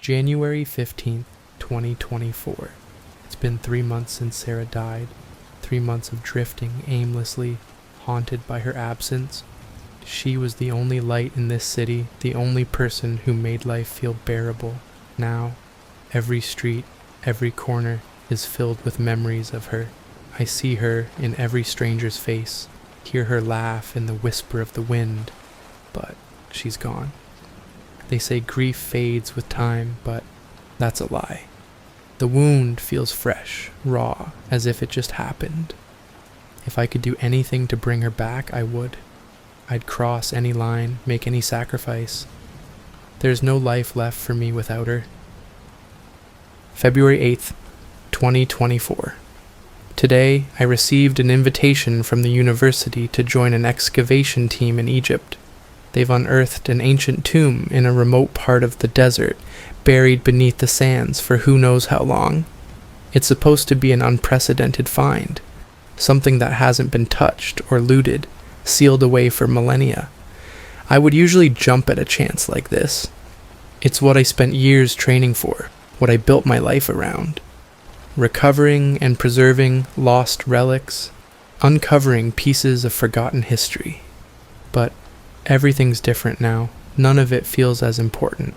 January 15th, 2024. It's been 3 months since Sarah died. 3 months of drifting aimlessly, haunted by her absence. She was the only light in this city, the only person who made life feel bearable. Now, every street, every corner is filled with memories of her. I see her in every stranger's face, hear her laugh in the whisper of the wind, but she's gone. They say grief fades with time, but that's a lie. The wound feels fresh, raw, as if it just happened. If I could do anything to bring her back, I would. I'd cross any line, make any sacrifice. There's no life left for me without her. February 8th, 2024. Today, I received an invitation from the university to join an excavation team in Egypt. They've unearthed an ancient tomb in a remote part of the desert, buried beneath the sands for who knows how long. It's supposed to be an unprecedented find, something that hasn't been touched or looted, sealed away for millennia. I would usually jump at a chance like this. It's what I spent years training for, what I built my life around. Recovering and preserving lost relics, uncovering pieces of forgotten history. But everything's different now. None of it feels as important.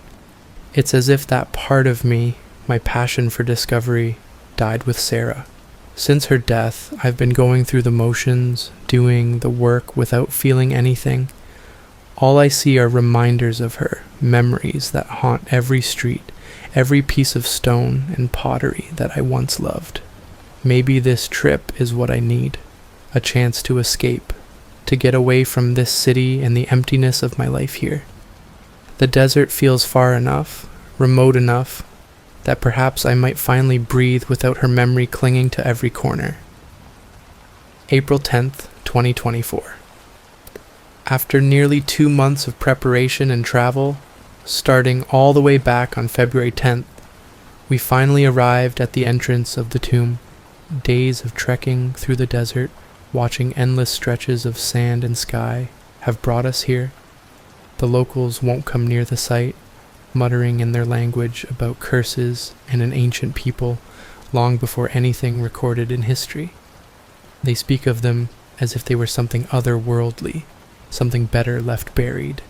It's as if that part of me, my passion for discovery, died with Sarah. Since her death, I've been going through the motions, doing the work without feeling anything. All I see are reminders of her, memories that haunt every street, every piece of stone and pottery that I once loved. Maybe this trip is what I need, a chance to escape, to get away from this city and the emptiness of my life here. The desert feels far enough, remote enough, that perhaps I might finally breathe without her memory clinging to every corner. April 10th, 2024. After nearly 2 months of preparation and travel, starting all the way back on February 10th, we finally arrived at the entrance of the tomb. Days of trekking through the desert, watching endless stretches of sand and sky, have brought us here. The locals won't come near the site, muttering in their language about curses and an ancient people long before anything recorded in history. They speak of them as if they were something otherworldly, something better left buried.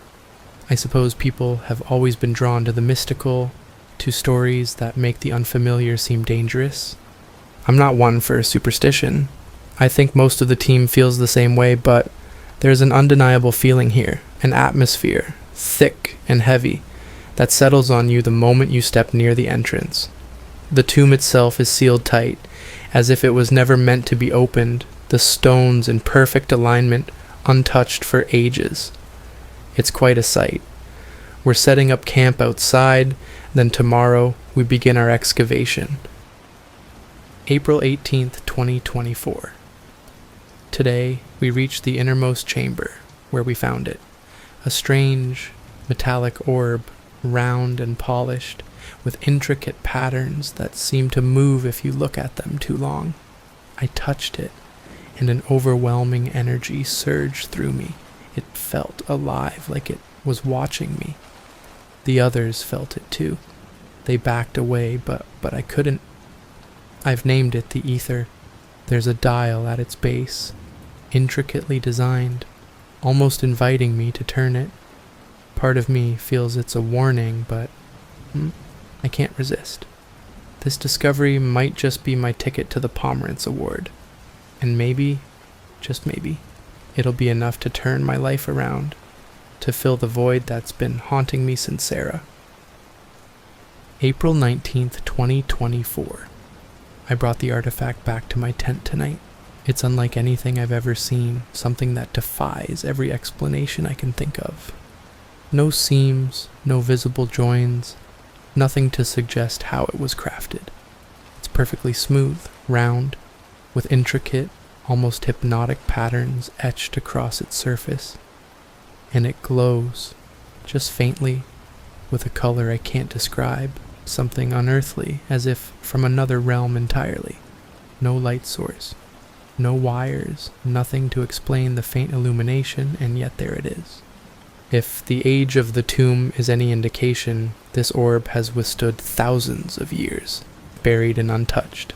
I suppose people have always been drawn to the mystical, to stories that make the unfamiliar seem dangerous. I'm not one for superstition. I think most of the team feels the same way, but there's an undeniable feeling here, an atmosphere, thick and heavy, that settles on you the moment you step near the entrance. The tomb itself is sealed tight, as if it was never meant to be opened, the stones in perfect alignment, untouched for ages. It's quite a sight. We're setting up camp outside, then tomorrow we begin our excavation. April 18th, 2024. Today, we reached the innermost chamber, where we found it. A strange, metallic orb, round and polished, with intricate patterns that seem to move if you look at them too long. I touched it, and an overwhelming energy surged through me. It felt alive, like it was watching me. The others felt it too. They backed away, but I couldn't. I've named it the Aether. There's a dial at its base, intricately designed, almost inviting me to turn it. Part of me feels it's a warning, but I can't resist. This discovery might just be my ticket to the Pomerantz Award. And maybe, just maybe, it'll be enough to turn my life around, to fill the void that's been haunting me since Sarah. April 19th, 2024. I brought the artifact back to my tent tonight. It's unlike anything I've ever seen, something that defies every explanation I can think of. No seams, no visible joins, nothing to suggest how it was crafted. It's perfectly smooth, round, with intricate, almost hypnotic patterns etched across its surface. And it glows, just faintly, with a color I can't describe, something unearthly, as if from another realm entirely. No light source, no wires, nothing to explain the faint illumination, and yet there it is. If the age of the tomb is any indication, this orb has withstood thousands of years, buried and untouched,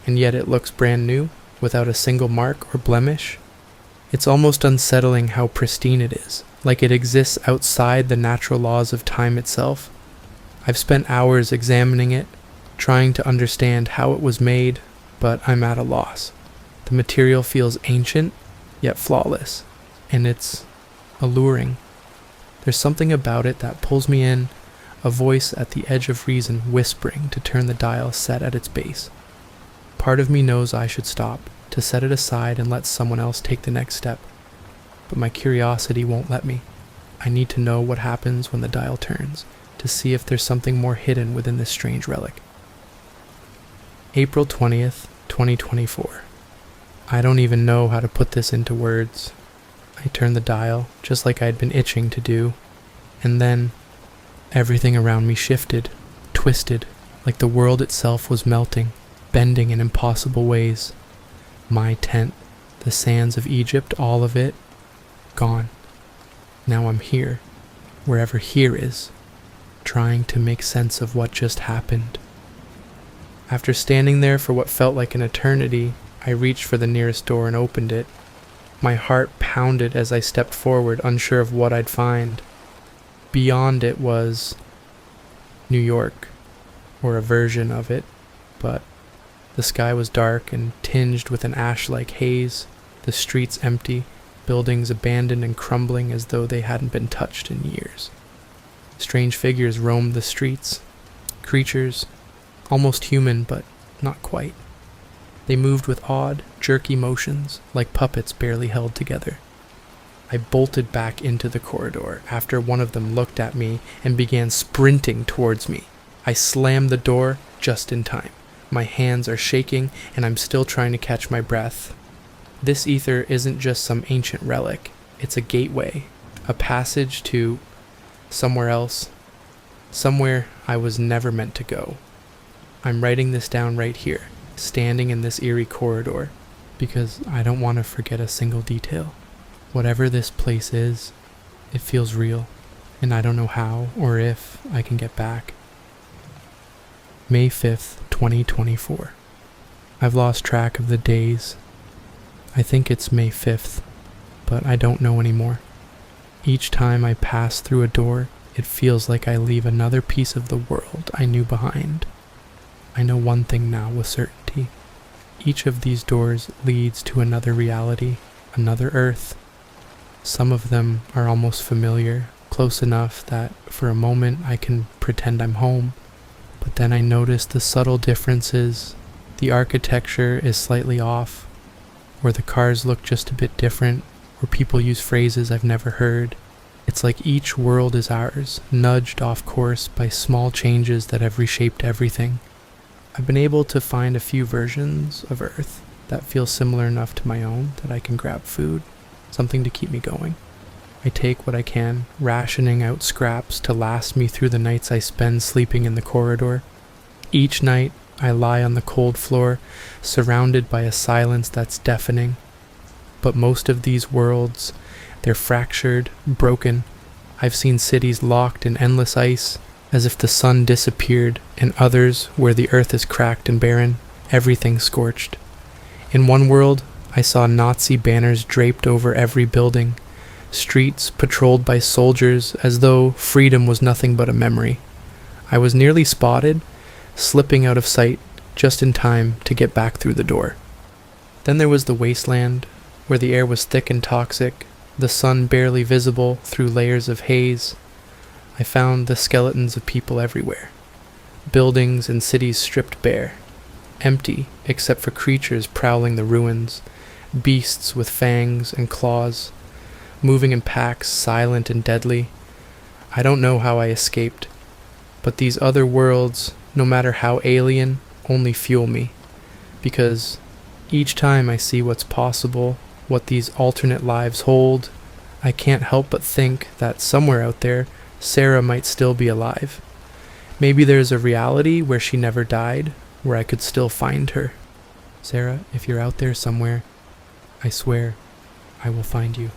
and yet it looks brand new, without a single mark or blemish. It's almost unsettling how pristine it is, like it exists outside the natural laws of time itself. I've spent hours examining it, trying to understand how it was made, but I'm at a loss. The material feels ancient, yet flawless, and it's alluring. There's something about it that pulls me in, a voice at the edge of reason whispering to turn the dial set at its base. Part of me knows I should stop, to set it aside and let someone else take the next step, but my curiosity won't let me. I need to know what happens when the dial turns, to see if there's something more hidden within this strange relic. April 20th, 2024. I don't even know how to put this into words. I turned the dial, just like I'd been itching to do, and then everything around me shifted, twisted, like the world itself was melting, bending in impossible ways. My tent, the sands of Egypt, all of it, gone. Now I'm here, wherever here is, trying to make sense of what just happened. After standing there for what felt like an eternity, I reached for the nearest door and opened it. My heart pounded as I stepped forward, unsure of what I'd find. Beyond it was New York, or a version of it, but the sky was dark and tinged with an ash-like haze, the streets empty, buildings abandoned and crumbling as though they hadn't been touched in years. Strange figures roamed the streets, creatures, almost human but not quite. They moved with odd, jerky motions, like puppets barely held together. I bolted back into the corridor after one of them looked at me and began sprinting towards me. I slammed the door just in time. My hands are shaking and I'm still trying to catch my breath. This ether isn't just some ancient relic. It's a gateway, a passage to somewhere else, somewhere I was never meant to go. I'm writing this down right here, standing in this eerie corridor, because I don't want to forget a single detail. Whatever this place is, it feels real, and I don't know how or if I can get back. May 5th, 2024. I've lost track of the days. I think it's May 5th, but I don't know anymore. Each time I pass through a door, it feels like I leave another piece of the world I knew behind. I know one thing now with certainty. Each of these doors leads to another reality, another Earth. Some of them are almost familiar, close enough that for a moment I can pretend I'm home. But then I notice the subtle differences. The architecture is slightly off, or the cars look just a bit different, or people use phrases I've never heard. It's like each world is ours, nudged off course by small changes that have reshaped everything. I've been able to find a few versions of Earth that feel similar enough to my own that I can grab food, something to keep me going. I take what I can, rationing out scraps to last me through the nights I spend sleeping in the corridor. Each night, I lie on the cold floor, surrounded by a silence that's deafening. But most of these worlds, they're fractured, broken. I've seen cities locked in endless ice, as if the sun disappeared, and others where the earth is cracked and barren, everything scorched. In one world, I saw Nazi banners draped over every building, streets patrolled by soldiers as though freedom was nothing but a memory. I was nearly spotted, slipping out of sight just in time to get back through the door. Then there was the wasteland, where the air was thick and toxic, the sun barely visible through layers of haze. I found the skeletons of people everywhere. Buildings and cities stripped bare, empty except for creatures prowling the ruins, beasts with fangs and claws, moving in packs, silent and deadly. I don't know how I escaped, but these other worlds, no matter how alien, only fuel me, because each time I see what's possible, what these alternate lives hold, I can't help but think that somewhere out there, Sarah might still be alive. Maybe there's a reality where she never died, where I could still find her. Sarah, if you're out there somewhere, I swear, I will find you.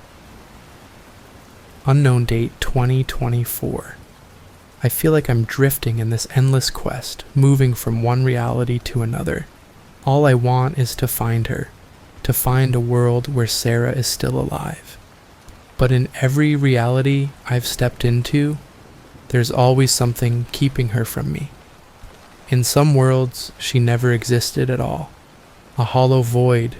Unknown date 2024. I feel like I'm drifting in this endless quest, moving from one reality to another. All I want is to find her, to find a world where Sarah is still alive. But in every reality I've stepped into, there's always something keeping her from me. In some worlds, she never existed at all. A hollow void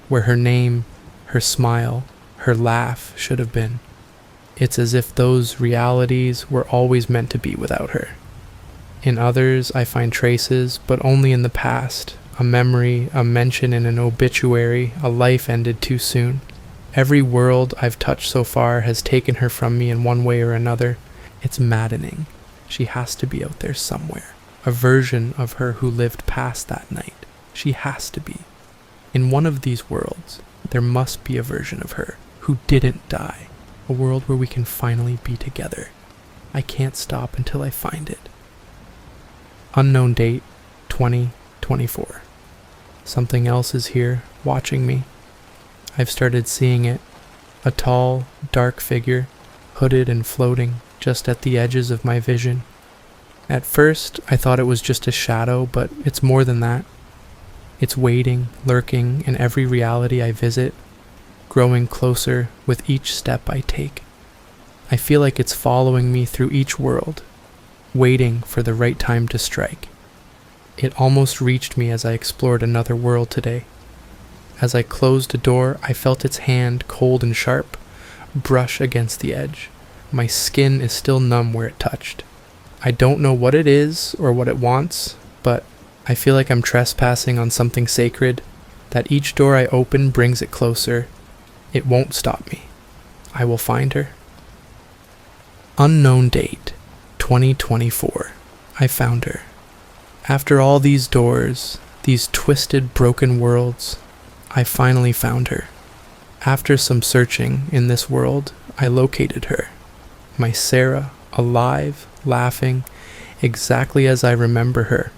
where her name, her smile, her laugh should have been. It's as if those realities were always meant to be without her. In others, I find traces, but only in the past, a memory, a mention in an obituary, a life ended too soon. Every world I've touched so far has taken her from me in one way or another. It's maddening. She has to be out there somewhere. A version of her who lived past that night. She has to be. In one of these worlds, there must be a version of her who didn't die. A world where we can finally be together. I can't stop until I find it. Unknown date 2024. Something else is here, watching me. I've started seeing it. A tall, dark figure, hooded and floating just at the edges of my vision. At first, I thought it was just a shadow, but it's more than that. It's waiting, lurking in every reality I visit, growing closer with each step I take. I feel like it's following me through each world, waiting for the right time to strike. It almost reached me as I explored another world today. As I closed a door, I felt its hand, cold and sharp, brush against the edge. My skin is still numb where it touched. I don't know what it is or what it wants, but I feel like I'm trespassing on something sacred, that each door I open brings it closer. It won't stop me. I will find her. Unknown date 2024. I found her. After all these doors, these twisted, broken worlds, I finally found her. After some searching in this world, I located her. My Sarah, alive, laughing, exactly as I remember her.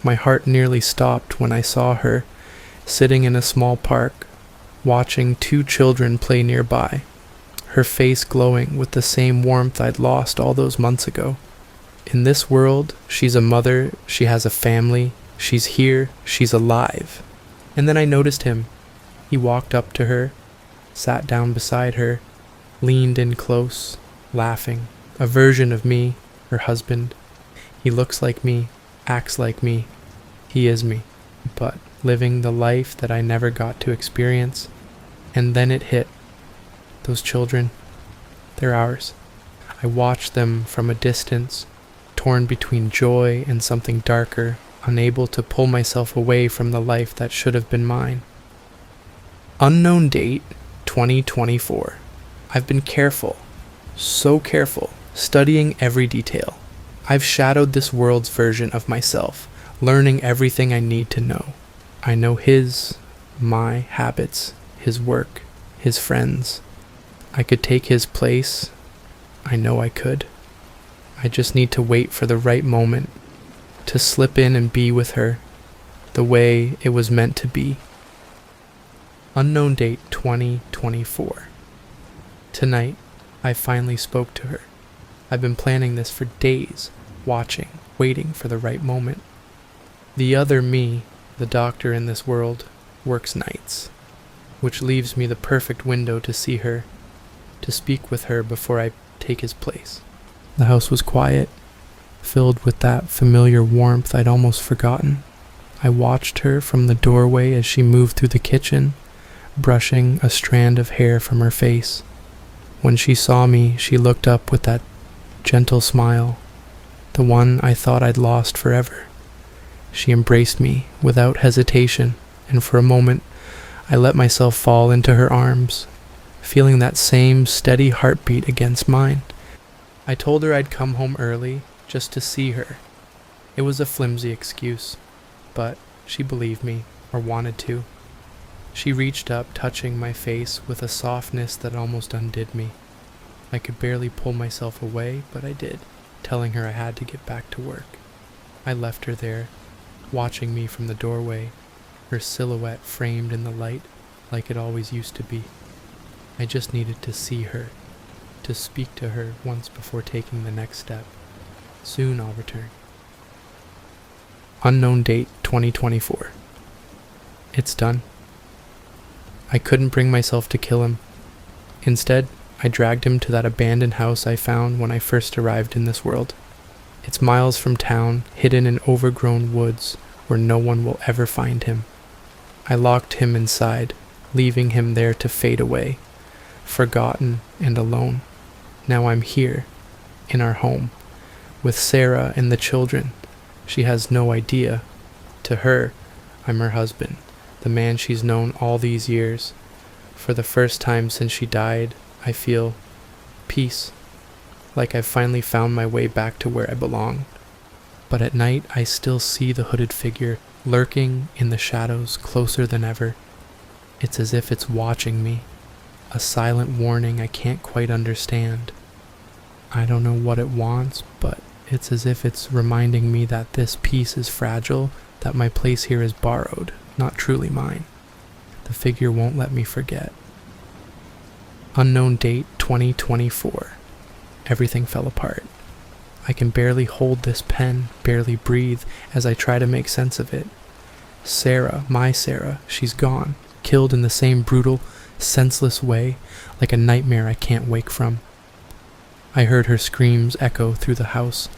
My heart nearly stopped when I saw her, sitting in a small park, watching two children play nearby, her face glowing with the same warmth I'd lost all those months ago. In this world, she's a mother, she has a family, she's here, she's alive. And then I noticed him. He walked up to her, sat down beside her, leaned in close, laughing. A version of me, her husband. He looks like me, acts like me. He is me, but living the life that I never got to experience. And then it hit. Those children, they're ours. I watched them from a distance, torn between joy and something darker, unable to pull myself away from the life that should have been mine. Unknown date 2024. I've been careful, so careful, studying every detail. I've shadowed this world's version of myself, learning everything I need to know. I know his, my habits, his work, his friends. I could take his place. I know I could. I just need to wait for the right moment to slip in and be with her the way it was meant to be. Unknown date 2024. Tonight, I finally spoke to her. I've been planning this for days, watching, waiting for the right moment. The other me, the doctor in this world, works nights, which leaves me the perfect window to see her, to speak with her before I take his place. The house was quiet, filled with that familiar warmth I'd almost forgotten. I watched her from the doorway as she moved through the kitchen, brushing a strand of hair from her face. When she saw me, she looked up with that gentle smile, the one I thought I'd lost forever. She embraced me without hesitation, and for a moment, I let myself fall into her arms, feeling that same steady heartbeat against mine. I told her I'd come home early just to see her. It was a flimsy excuse, but she believed me, or wanted to. She reached up, touching my face with a softness that almost undid me. I could barely pull myself away, but I did, telling her I had to get back to work. I left her there, watching me from the doorway, her silhouette framed in the light like it always used to be. I just needed to see her, to speak to her once before taking the next step. Soon I'll return. Unknown date 2024. It's done. I couldn't bring myself to kill him. Instead, I dragged him to that abandoned house I found when I first arrived in this world. It's miles from town, hidden in overgrown woods where no one will ever find him. I locked him inside, leaving him there to fade away, forgotten and alone. Now I'm here, in our home, with Sarah and the children. She has no idea. To her, I'm her husband, the man she's known all these years. For the first time since she died, I feel peace, like I've finally found my way back to where I belong. But at night, I still see the hooded figure lurking in the shadows closer than ever. It's as if it's watching me, a silent warning I can't quite understand. I don't know what it wants, but it's as if it's reminding me that this peace is fragile, that my place here is borrowed, not truly mine. The figure won't let me forget. Unknown date 2024. Everything fell apart. I can barely hold this pen, barely breathe as I try to make sense of it. Sarah, my Sarah, she's gone, killed in the same brutal, senseless way, like a nightmare I can't wake from. I heard her screams echo through the house,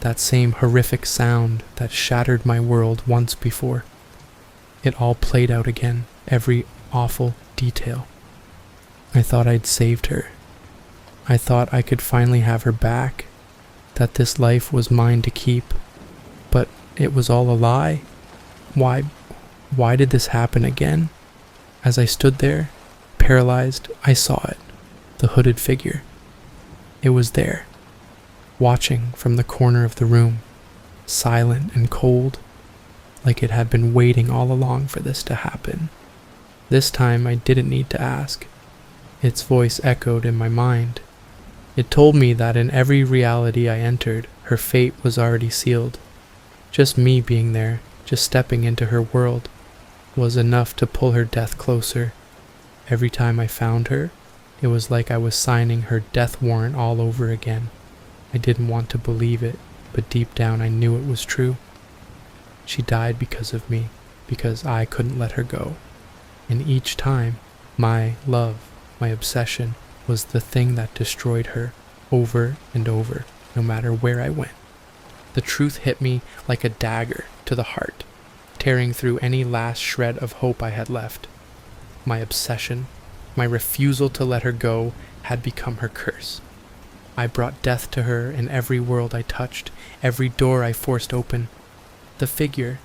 that same horrific sound that shattered my world once before. It all played out again, every awful detail. I thought I'd saved her. I thought I could finally have her back, that this life was mine to keep, but it was all a lie. Why did this happen again? As I stood there, paralyzed, I saw it, the hooded figure. It was there, watching from the corner of the room, silent and cold, like it had been waiting all along for this to happen. This time I didn't need to ask. Its voice echoed in my mind. It told me that in every reality I entered, her fate was already sealed. Just me being there, just stepping into her world, was enough to pull her death closer. Every time I found her, it was like I was signing her death warrant all over again. I didn't want to believe it, but deep down I knew it was true. She died because of me, because I couldn't let her go. And each time, my love, my obsession, was the thing that destroyed her, over and over, no matter where I went. The truth hit me like a dagger to the heart, tearing through any last shred of hope I had left. My obsession, my refusal to let her go, had become her curse. I brought death to her in every world I touched, every door I forced open. The figure,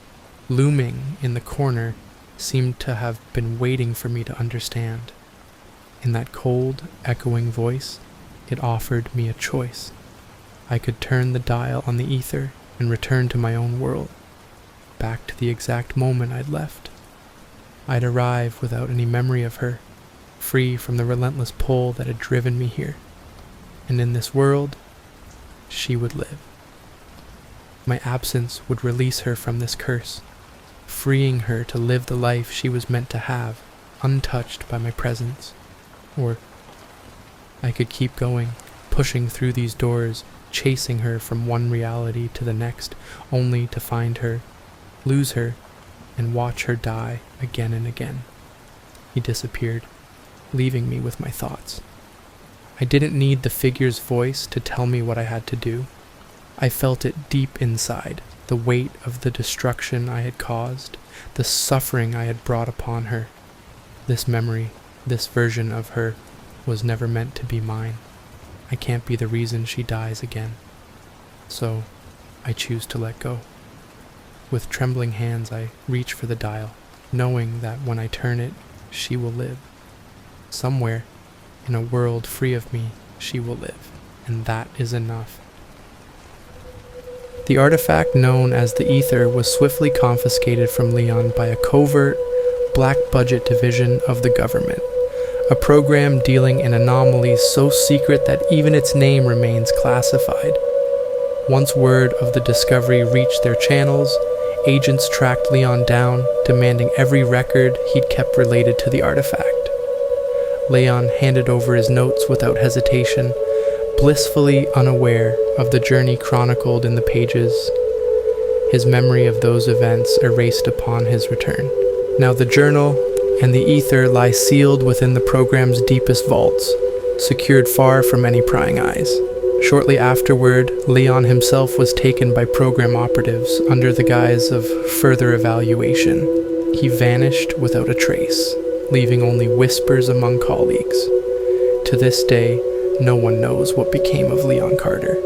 looming in the corner, seemed to have been waiting for me to understand. In that cold, echoing voice, it offered me a choice. I could turn the dial on the Aether and return to my own world, back to the exact moment I'd left. I'd arrive without any memory of her, free from the relentless pull that had driven me here. And in this world, she would live. My absence would release her from this curse, freeing her to live the life she was meant to have, untouched by my presence. Or I could keep going, pushing through these doors, chasing her from one reality to the next, only to find her, lose her, and watch her die again and again. He disappeared, leaving me with my thoughts. I didn't need the figure's voice to tell me what I had to do. I felt it deep inside, the weight of the destruction I had caused, the suffering I had brought upon her. This memory, this version of her, was never meant to be mine. I can't be the reason she dies again. So, I choose to let go. With trembling hands, I reach for the dial, knowing that when I turn it, she will live. Somewhere, in a world free of me, she will live, and that is enough. The artifact known as the Aether was swiftly confiscated from Leon by a covert, black-budget division of the government, a program dealing in anomalies so secret that even its name remains classified. Once word of the discovery reached their channels, agents tracked Leon down, demanding every record he'd kept related to the artifact. Leon handed over his notes without hesitation, blissfully unaware of the journey chronicled in the pages, his memory of those events erased upon his return. Now the journal and the Aether lie sealed within the program's deepest vaults, secured far from any prying eyes. Shortly afterward, Leon himself was taken by program operatives under the guise of further evaluation. He vanished without a trace, leaving only whispers among colleagues. To this day, no one knows what became of Leon Carter.